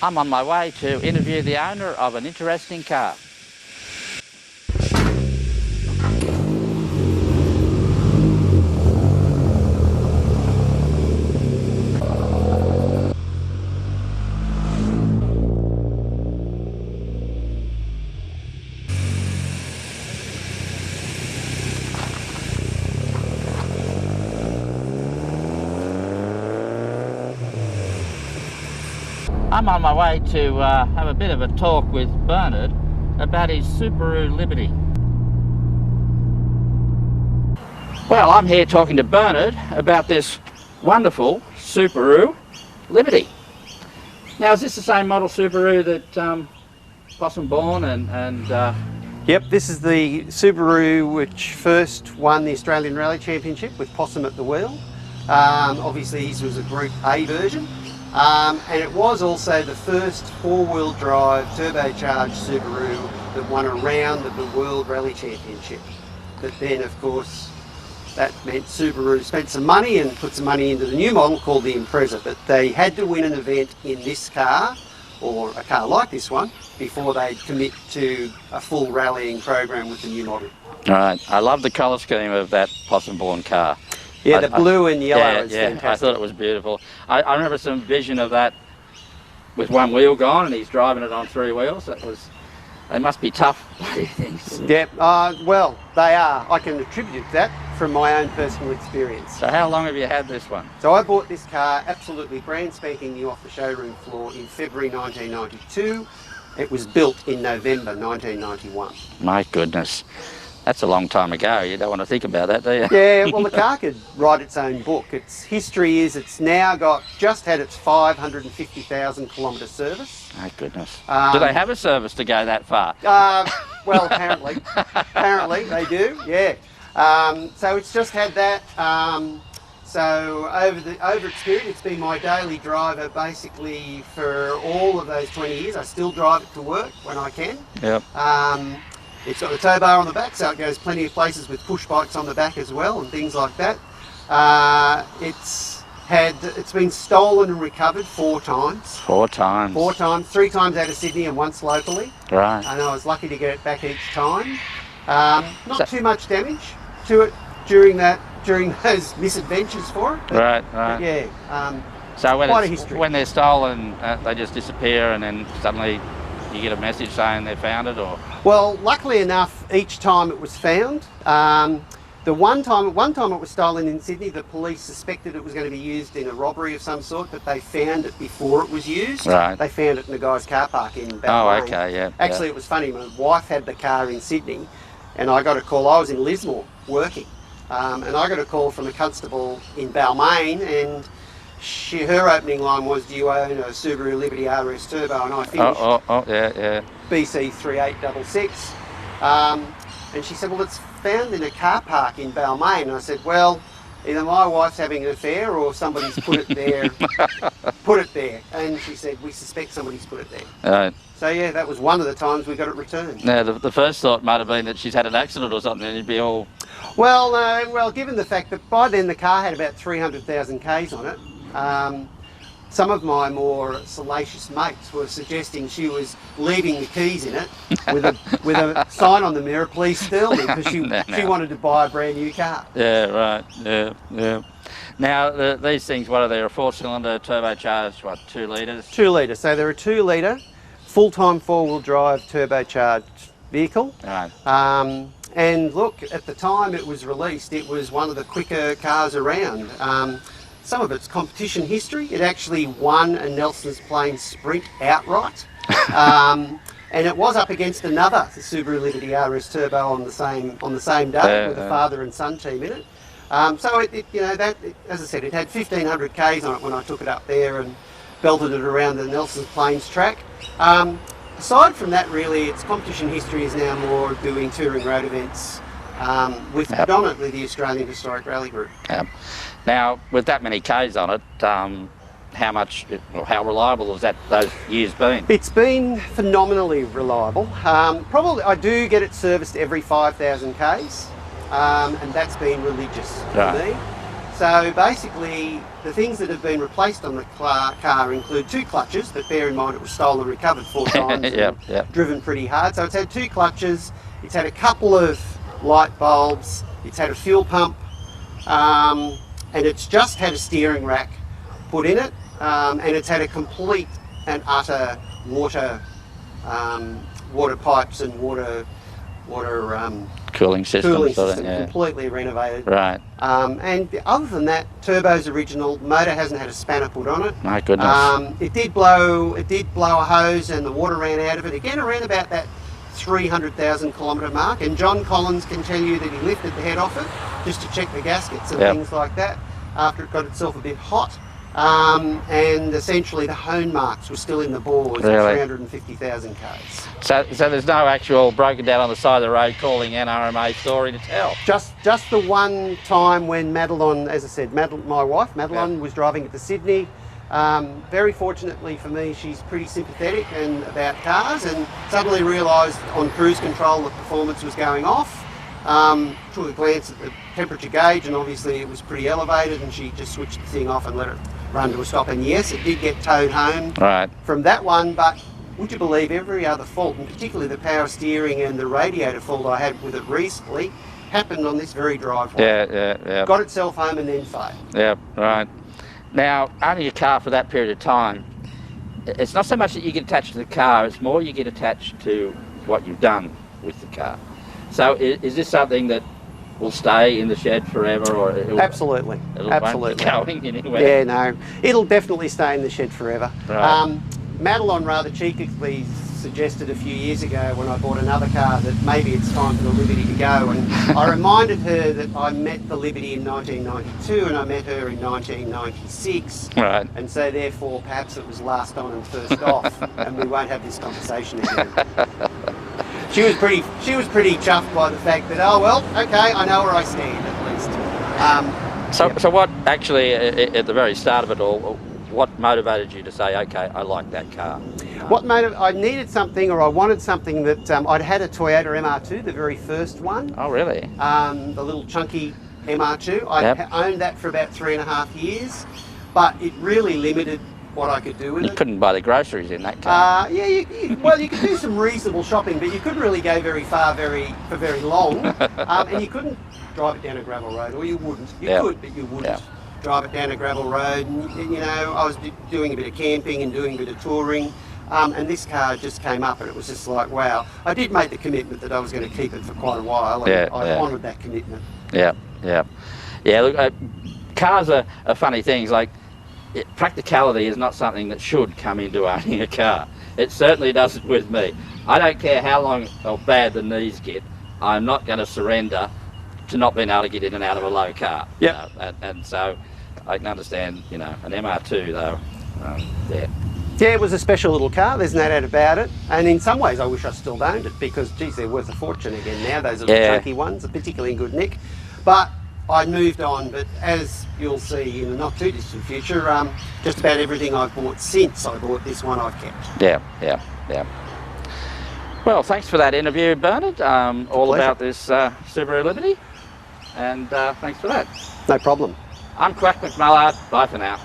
I'm on my way to interview the owner of an interesting car. I'm on my way to have a bit of a talk with Bernard about his Subaru Liberty. Well, I'm here talking to Bernard about this wonderful Subaru Liberty. Now, is this the same model Subaru that Possum born and Yep, this is the Subaru which first won the Australian Rally Championship with Possum at the wheel. Obviously, this was a Group A version. And it was also the first four-wheel drive turbocharged Subaru that won a round of the World Rally Championship. But then, of course, that meant Subaru spent some money and put some money into the new model called the Impreza. But they had to win an event in this car, or a car like this one, before they'd commit to a full rallying program with the new model. All right, I love the colour scheme of that Possum-born car. Yeah, the blue and yellow is fantastic. I thought it was beautiful. I remember some vision of that with one wheel gone, and he's driving it on three wheels. They must be tough bloody things. Yeah, well, they are. I can attribute that from my own personal experience. So how long have you had this one? So I bought this car absolutely brand spanking new off the showroom floor in February 1992. It was built in November 1991. My goodness. That's a long time ago. You don't want to think about that, do you? Yeah, well, the car could write its own book. Its history is it's now just had its 550,000 kilometre service. My goodness. Do they have a service to go that far? Well, apparently. Apparently they do, yeah. So it's just had that. So over its period, it's been my daily driver basically for all of those 20 years. I still drive it to work when I can. Yep. It's got a tow bar on the back, so it goes plenty of places with push bikes on the back as well and things like that. It's been stolen and recovered 4 times. 4 times? 4 times, 3 times out of Sydney and once locally. Right. And I was lucky to get it back each time. Not too much damage to it during those misadventures for it. Right. But yeah, so quite a history. When they're stolen, they just disappear, and then suddenly you get a message saying they found it, or? Well, luckily enough, each time it was found. The one time it was stolen in Sydney, the police suspected it was going to be used in a robbery of some sort, but they found it before it was used. Right. They found it in a guy's car park in Balmain. Oh, okay, yeah. Actually, it was funny. My wife had the car in Sydney, and I got a call. I was in Lismore working, and I got a call from a constable in Balmain, and her opening line was, "Do you own a Subaru Liberty RS Turbo?" And I finished yeah. BC 3866. And she said, "Well, it's found in a car park in Balmain." And I said, "Well, either my wife's having an affair or somebody's put it there." And she said, "We suspect somebody's put it there." So yeah, that was one of the times we got it returned. Yeah, the first thought might have been that she's had an accident or something, and you'd be all... Well, no. Well, given the fact that by then the car had about 300,000 Ks on it, some of my more salacious mates were suggesting she was leaving the keys in it with a sign on the mirror, "Please steal me," because she wanted to buy a brand new car. Yeah, right. Yeah. Now, these things, what are they? A 4-cylinder turbocharged, what, 2 litres? 2 litre. So they're a 2 litre, full-time 4-wheel drive turbocharged vehicle. Right. And look, at the time it was released, it was one of the quicker cars around. Some of its competition history, it actually won a Nelson's Plains Sprint outright. And it was up against another, the Subaru Liberty RS Turbo on the same day with a father and son team in it. So as I said, it had 1,500 Ks on it when I took it up there and belted it around the Nelson's Plains track. Aside from that, really, its competition history is now more doing touring road events with predominantly the Australian Historic Rally Group. Yep. Now, with that many Ks on it, how much, or how reliable has that those years been? It's been phenomenally reliable. Probably I do get it serviced every 5,000 Ks, and that's been religious for me. So basically, the things that have been replaced on the car include 2 clutches, but bear in mind it was stolen and recovered 4 times and driven pretty hard. So it's had 2 clutches, it's had a couple of light bulbs, it's had a fuel pump, and it's just had a steering rack put in it, and it's had a complete and utter water pipes and water cooling system, completely renovated. Right. And other than that, turbo's original. Motor hasn't had a spanner put on it. My goodness. It did blow a hose, and the water ran out of it again around about that 300,000 kilometre mark. And John Collins can tell you that he lifted the head off it just to check the gaskets and things like that after it got itself a bit hot. And essentially the hone marks were still in the bores at 350,000 Ks. So there's no actual broken down on the side of the road calling NRMA story to tell? Just the one time when Madeline, as I said, my wife, Madeline, was driving it to Sydney. Very fortunately for me, she's pretty sympathetic and about cars, and suddenly realised on cruise control that performance was going off. Took a glance at the temperature gauge, and obviously it was pretty elevated, and she just switched the thing off and let it run to a stop. And yes, it did get towed home from that one, but would you believe every other fault, and particularly the power steering and the radiator fault I had with it recently, happened on this very driveway. Got itself home and then failed. Yeah, right. Now, owning a car for that period of time, it's not so much that you get attached to the car, it's more you get attached to what you've done with the car. So is this something that will stay in the shed forever, or absolutely won't be going anywhere? Yeah, no, it'll definitely stay in the shed forever. Right. Madeline rather cheekily suggested a few years ago when I bought another car that maybe it's time for the Liberty to go, and I reminded her that I met the Liberty in 1992 and I met her in 1996, right. And so therefore perhaps it was last on and first off, and we won't have this conversation again. She was pretty chuffed by the fact that, oh well, okay, I know where I stand at least. So what actually, at the very start of it all, what motivated you to say, okay, I like that car? I needed something, or I wanted something that, I'd had a Toyota MR2, the very first one. Oh really? The little chunky MR2. I owned that for about 3.5 years, but it really limited what I could do with it. You couldn't buy the groceries in that car. Well, you could do some reasonable shopping, but you couldn't really go very far for very long. And you couldn't drive it down a gravel road, or you wouldn't. You could, but you wouldn't drive it down a gravel road. And, you know, I was doing a bit of camping and doing a bit of touring, and this car just came up, and it was just like, wow. I did make the commitment that I was going to keep it for quite a while, and I honoured that commitment. Yeah. Look, cars are funny things. Like, practicality is not something that should come into owning a car. It certainly doesn't with me. I don't care how long or bad the knees get, I'm not going to surrender to not being able to get in and out of a low car. Yep. You know, and so I can understand, you know, an MR2 though, Yeah, it was a special little car, there's no doubt about it. And in some ways I wish I still owned it, because geez, they're worth a fortune again now, those little chunky ones, are particularly in good nick. But I moved on, but as you'll see in the not too distant future, just about everything I've bought since I bought this one I've kept. Yeah. Well, thanks for that interview, Bernard, all about this Subaru Liberty, and thanks for that. No problem. I'm Quack McMullard, bye for now.